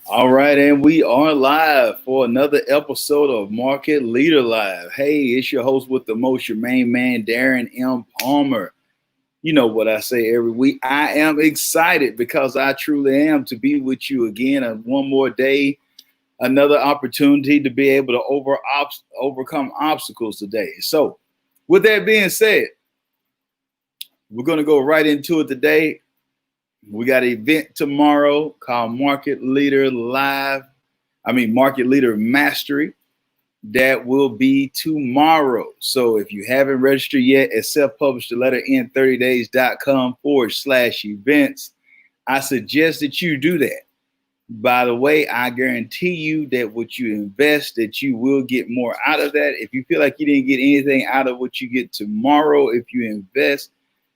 All right, and we are live for another episode of Market Leader Live. Hey, it's your host with the most, your main man, Darren M. Palmer. You know what I say every week. I am excited because I truly am to be with you again on one more day, another opportunity to be able to overcome obstacles today. So, with that being said, we're going to go right into it today. We got an event tomorrow called Market Leader Mastery. That will be tomorrow. So if you haven't registered yet at self-published the letter n30days.com/events, I suggest that you do that. By the way, I guarantee you that what you invest, that you will get more out of that. If you feel like you didn't get anything out of what you get tomorrow, if you invest,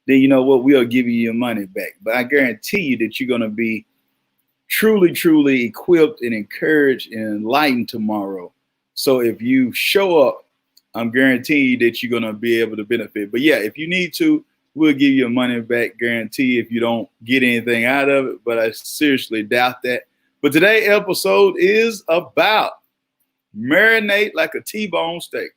then you know what, we'll give you your money back. But I guarantee you that you're going to be truly, truly equipped and encouraged and enlightened tomorrow. So if you show up, I'm guaranteeing you that you're going to be able to benefit. But yeah, if you need to, we'll give you your money back guarantee if you don't get anything out of it. But I seriously doubt that. But today's episode is about marinate like a T-bone steak.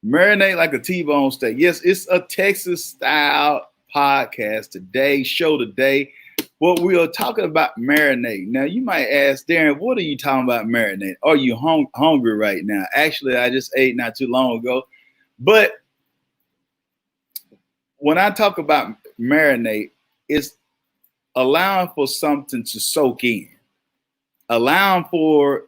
Marinate like a T-bone steak. Yes, it's a Texas style podcast today, show today. Well, we are talking about marinate. Now, you might ask, Darren, what are you talking about marinate? Are you hungry right now? Actually, I just ate not too long ago. But when I talk about marinate, it's allowing for something to soak in, allowing for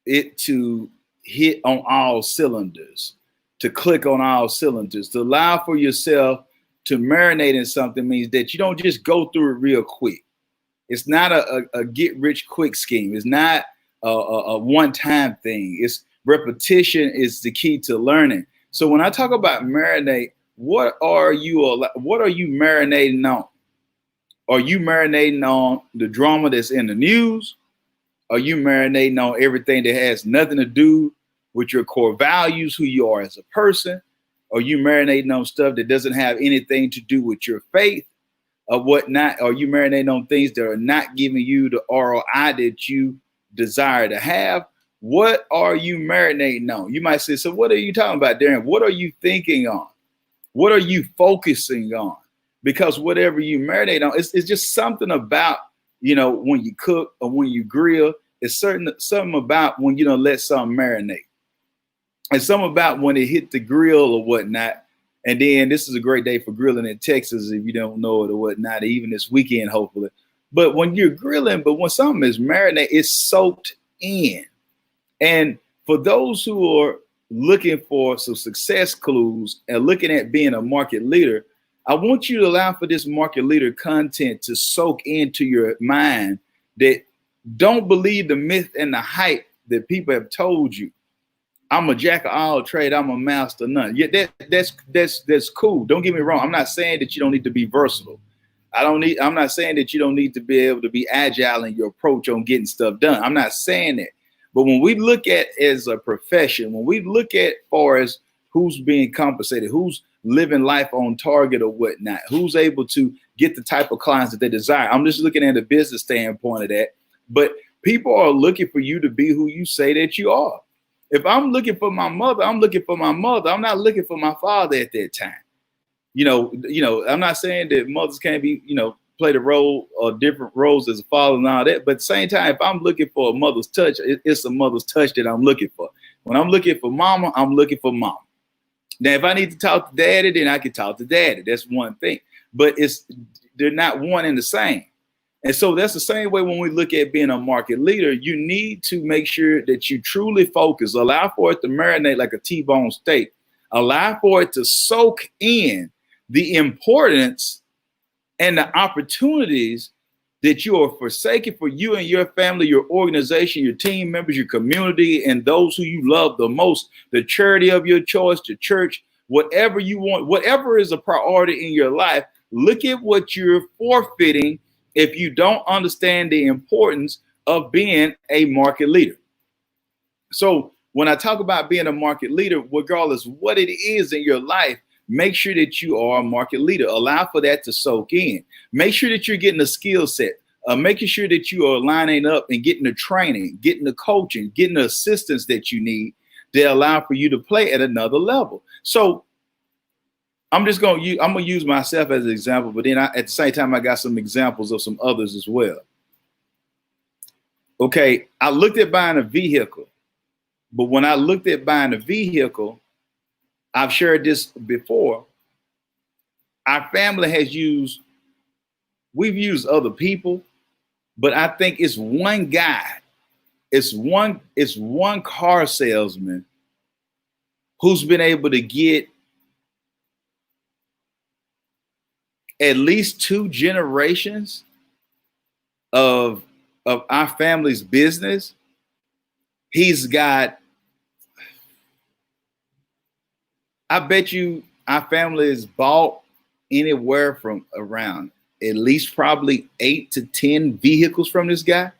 it to hit on all cylinders, to click on all cylinders, to allow for yourself to marinate in something means that you don't just go through it real quick. It's not a get rich quick scheme. It's not a one-time thing. It's repetition is the key to learning. So when I talk about marinate, what are you marinating on? Are you marinating on the drama that's in the news? Are you marinating on everything that has nothing to do with your core values, who you are as a person? Are you marinating on stuff that doesn't have anything to do with your faith or whatnot? Are you marinating on things that are not giving you the ROI that you desire to have? What are you marinating on? You might say, so what are you talking about, Darren? What are you thinking on? What are you focusing on? Because whatever you marinate on, it's just something about, when you cook or when you grill, it's something about when you don't let something marinate. And something about when it hit the grill or whatnot. And then this is a great day for grilling in Texas, if you don't know it or whatnot, even this weekend, hopefully. But when you're grilling, when something is marinated, it's soaked in. And for those who are looking for some success clues and looking at being a market leader, I want you to allow for this market leader content to soak into your mind, that don't believe the myth and the hype that people have told you. I'm a jack of all trade. I'm a master of none. Yeah, that's cool. Don't get me wrong. I'm not saying that you don't need to be versatile. I'm not saying that you don't need to be able to be agile in your approach on getting stuff done. I'm not saying that. But when we look at as a profession, when we look at far as who's being compensated, who's living life on target or whatnot, who's able to get the type of clients that they desire. I'm just looking at a business standpoint of that. But people are looking for you to be who you say that you are. If I'm looking for my mother, I'm looking for my mother. I'm not looking for my father at that time. I'm not saying that mothers can't be, play the role or different roles as a father and all that. But at the same time, if I'm looking for a mother's touch, it's a mother's touch that I'm looking for. When I'm looking for mama, I'm looking for mama. Now, if I need to talk to daddy, then I can talk to daddy. That's one thing. But they're not one and the same. And so that's the same way when we look at being a market leader. You need to make sure that you truly focus. Allow for it to marinate like a T-bone steak. Allow for it to soak in the importance and the opportunities that you are forsaking for you and your family, your organization, your team members, your community, and those who you love the most, the charity of your choice, the church, whatever you want, whatever is a priority in your life. Look at what you're forfeiting if you don't understand the importance of being a market leader. So when I talk about being a market leader, regardless what it is in your life, make sure that you are a market leader. Allow for that to soak in. Make sure that you're getting a skill set. making sure that you are lining up and getting the training, getting the coaching, getting the assistance that you need to allow for you to play at another level. So I'm gonna use myself as an example, but then at the same time, I got some examples of some others as well. Okay, I looked at buying a vehicle, but when I looked at buying a vehicle, I've shared this before. Our family we've used other people, but I think it's one guy, it's one car salesman who's been able to get at least 2 generations of our family's business. He's got, I bet you our family has bought anywhere from around at least probably 8 to 10 vehicles from this guy.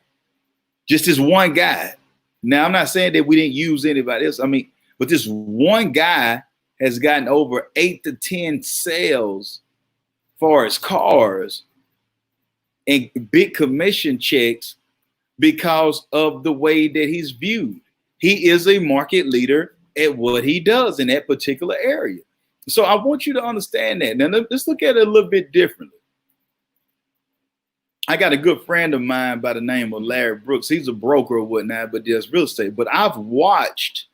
Just this one guy. Now, I'm not saying that we didn't use anybody else. I mean, but this one guy has gotten over 8 to 10 sales for his cars and big commission checks because of the way that he's viewed. He is a market leader at what he does in that particular area. So I want you to understand that. Now, let's look at it a little bit differently. I got a good friend of mine by the name of Larry Brooks. He's a broker or whatnot, but does real estate. But I've watched,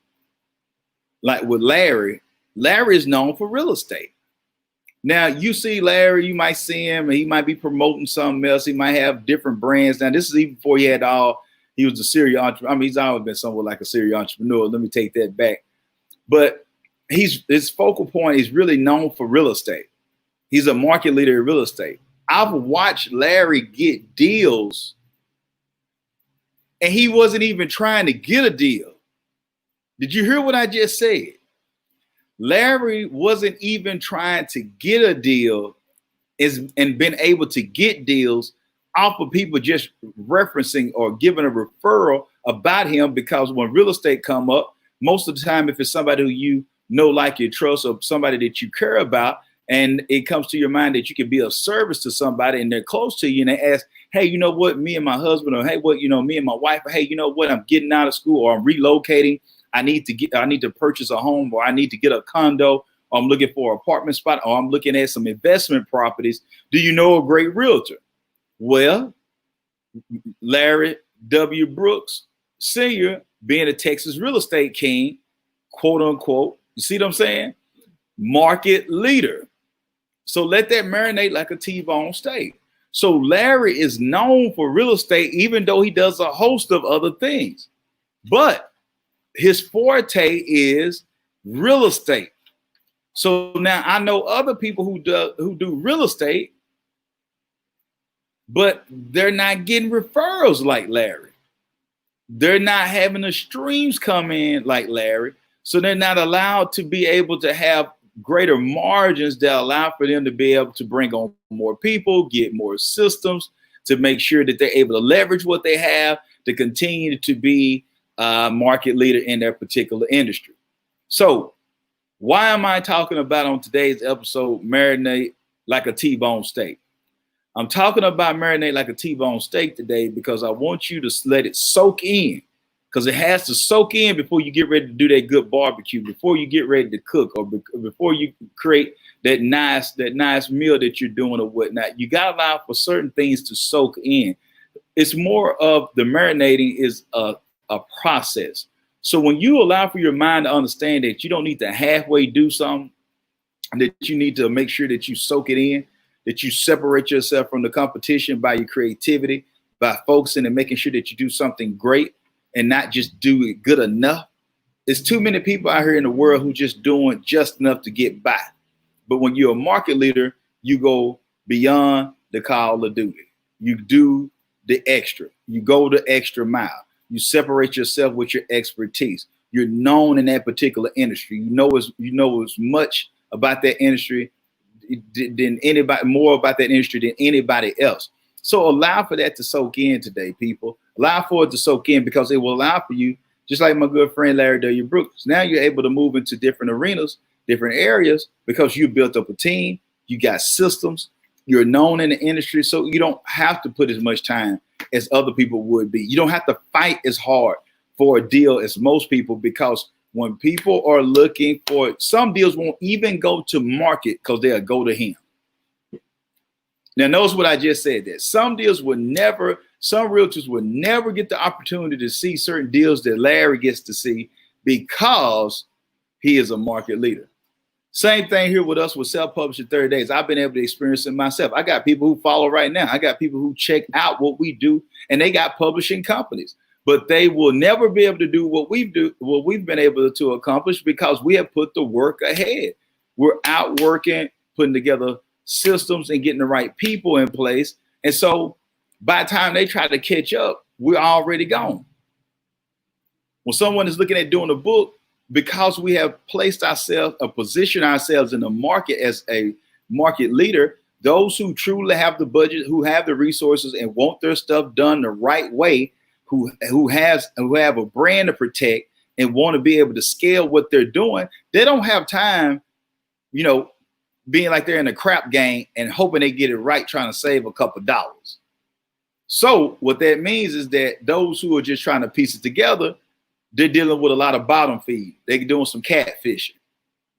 like with Larry is known for real estate. Now, you see Larry, you might see him, and he might be promoting something else. He might have different brands. Now, this is even before he was a serial entrepreneur. I mean, he's always been somewhat like a serial entrepreneur. Let me take that back. But his focal point is really known for real estate. He's a market leader in real estate. I've watched Larry get deals, and he wasn't even trying to get a deal. Did you hear what I just said? Larry wasn't even trying to get a deal and been able to get deals off of people just referencing or giving a referral about him, because when real estate come up, most of the time, if it's somebody who you know, like, you trust, or somebody that you care about, and it comes to your mind that you can be of service to somebody and they're close to you, and they ask, hey, you know what, me and my husband, or hey, what, you know, me and my wife, hey, you know what, I'm getting out of school, or I'm relocating. I need to purchase a home, or I need to get a condo, or I'm looking for an apartment spot, or I'm looking at some investment properties. Do you know a great realtor? Well, Larry W. Brooks Sr., being a Texas real estate king, quote unquote, you see what I'm saying? Market leader. So let that marinate like a T-bone steak. So Larry is known for real estate, even though he does a host of other things. But his forte is real estate. So now I know other people who do real estate, but they're not getting referrals like Larry. They're not having the streams come in like Larry. So they're not allowed to be able to have greater margins that allow for them to be able to bring on more people, get more systems, to make sure that they're able to leverage what they have to continue to be a market leader in their particular industry. So why am I talking about on today's episode, marinate like a T-bone steak? I'm talking about marinate like a T-bone steak today because I want you to let it soak in, because it has to soak in before you get ready to do that good barbecue, before you get ready to cook, or before you create that nice meal that you're doing or whatnot. You got to allow for certain things to soak in. It's more of the marinating is a process. So when you allow for your mind to understand that you don't need to halfway do something, that you need to make sure that you soak it in, that you separate yourself from the competition by your creativity, by focusing and making sure that you do something great and not just do it good enough. There's too many people out here in the world who just doing just enough to get by. But when you're a market leader, you go beyond the call of duty. You do the extra. You go the extra mile. You separate yourself with your expertise. You're known in that particular industry. You know as much about that industry than anybody, more about that industry than anybody else. So allow for that to soak in today, people. Allow for it to soak in, because it will allow for you, just like my good friend Larry W. Brooks. Now you're able to move into different arenas, different areas, because you built up a team, you got systems, You're known in the industry, so you don't have to put as much time as other people would be. You don't have to fight as hard for a deal as most people, because when people are looking for it, some deals won't even go to market because they'll go to him. Now, notice what I just said there. Some deals will never, some realtors will never get the opportunity to see certain deals that Larry gets to see because he is a market leader. Same thing here with us with self-publishing 30 days. I've been able to experience it myself. I got people who follow right now. I got people who check out what we do, and they got publishing companies, but they will never be able to do what we do, what we've been able to accomplish, because we have put the work ahead. We're out working, putting together systems and getting the right people in place. And so by the time they try to catch up, we're already gone. When someone is looking at doing a book, because we have placed ourselves or positioned ourselves in the market as a market leader, those who truly have the budget, who have the resources and want their stuff done the right way, who have a brand to protect and want to be able to scale what they're doing, they don't have time, you know, being like they're in a crap game and hoping they get it right, trying to save a couple dollars. So what that means is that those who are just trying to piece it together, they're dealing with a lot of bottom feed. They're doing some catfishing.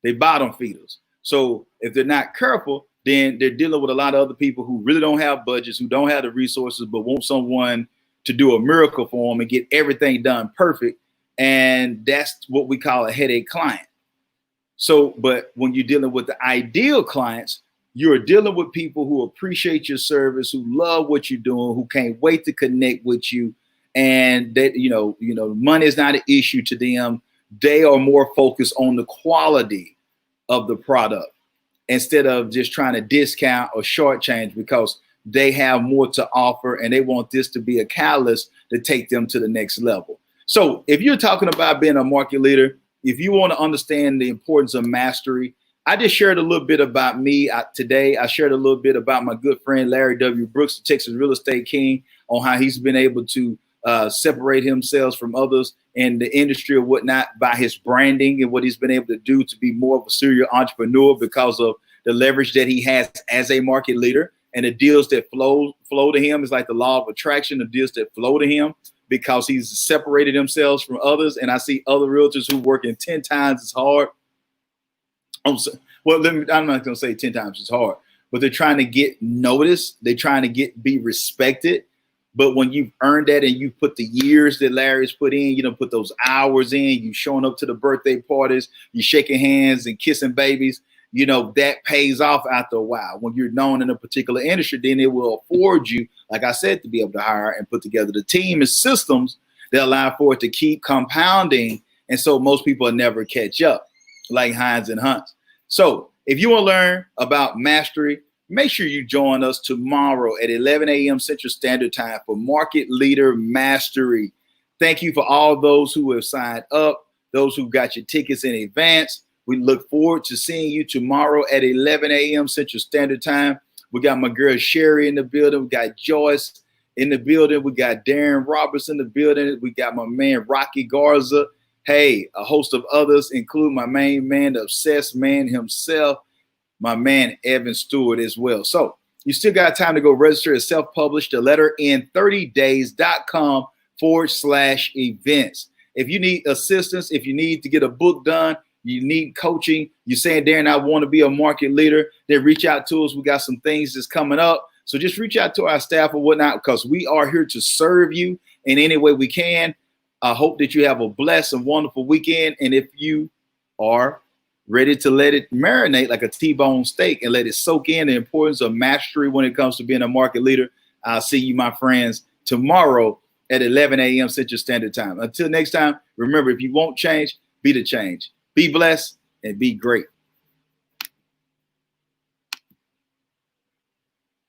They bottom feeders. So if they're not careful, then they're dealing with a lot of other people who really don't have budgets, who don't have the resources, but want someone to do a miracle for them and get everything done perfect. And that's what we call a headache client. So, but when you're dealing with the ideal clients, you're dealing with people who appreciate your service, who love what you're doing, who can't wait to connect with you. And that, money is not an issue to them. They are more focused on the quality of the product instead of just trying to discount or shortchange, because they have more to offer and they want this to be a catalyst to take them to the next level. So if you're talking about being a market leader, if you want to understand the importance of mastery, I just shared a little bit about me today. I shared a little bit about my good friend, Larry W. Brooks, the Texas real estate king, on how he's been able to separate himself from others in the industry or whatnot by his branding and what he's been able to do to be more of a serial entrepreneur because of the leverage that he has as a market leader, and the deals that flow to him is like the law of attraction, the deals that flow to him because he's separated himself from others. And I see other realtors who working 10 times as hard. I'm not going to say 10 times as hard, but they're trying to get noticed. They're trying to be respected. But when you've earned that and you put the years that Larry's put in, put those hours in, you showing up to the birthday parties, you shaking hands and kissing babies, that pays off after a while. When you're known in a particular industry, then it will afford you, like I said, to be able to hire and put together the team and systems that allow for it to keep compounding. And so most people will never catch up, like Hines and Hunts. So if you want to learn about mastery, make sure you join us tomorrow at 11 a.m. Central Standard Time for Market Leader Mastery. Thank you for all those who have signed up, those who got your tickets in advance. We look forward to seeing you tomorrow at 11 a.m. Central Standard Time. We got my girl Sherry in the building. We got Joyce in the building. We got Darren Roberts in the building. We got my man Rocky Garza. Hey, a host of others, include my main man, the obsessed man himself, my man Evan Stewart as well. So you still got time to go register as self-published, the letter in 30days.com/events. If you need assistance, if you need to get a book done, you need coaching, you're saying, Darren, I want to be a market leader, then reach out to us. We got some things that's coming up. So just reach out to our staff or whatnot, because we are here to serve you in any way we can. I hope that you have a blessed and wonderful weekend. And if you are ready to let it marinate like a T-bone steak and let it soak in the importance of mastery when it comes to being a market leader, I'll see you, my friends, tomorrow at 11 a.m. Central Standard Time. Until next time, remember, if you want change, be the change. Be blessed and be great.